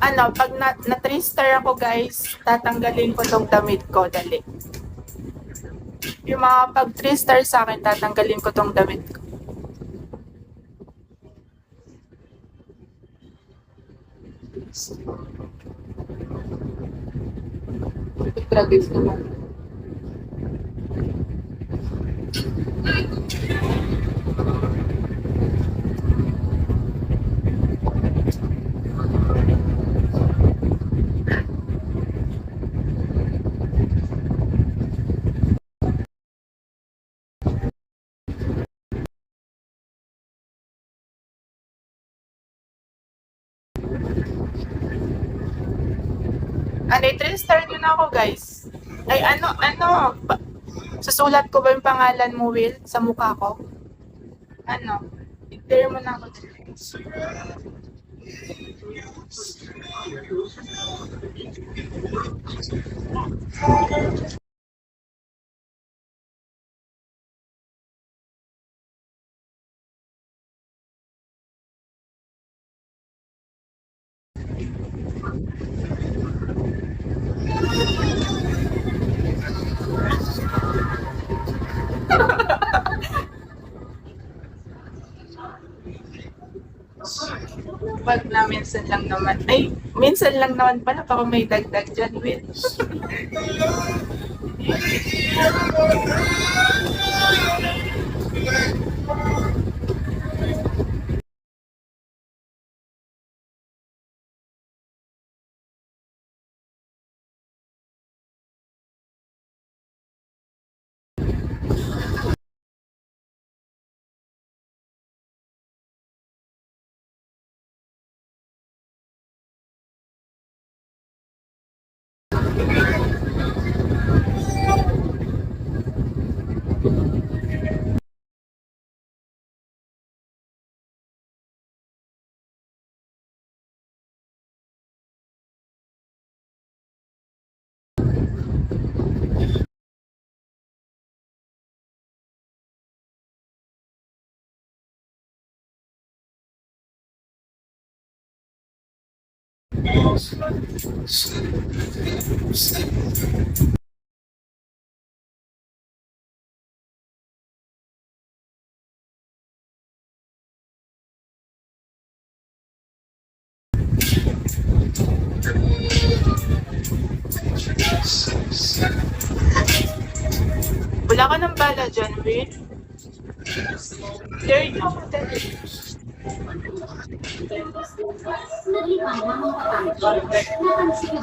Ano, pag na 3 star ako guys, tatanggalin ko tong damit ko, dali. Yung mga pag 3 star sa akin, tatanggalin ko tong damit ko. Grabe naman. Ano, 3 star din ako guys. Ay, susulat ko ba yung pangalan mo, Will, sa mukha ko? Ano? I-clear mo na ako. Wag na, minsan lang naman. Ay, minsan lang naman pala. Baka may dagdag dyan, Will. Wala ka ng bala dyan, Will. There you go. Nalipan ng mga kapatid. Napansin ka ba?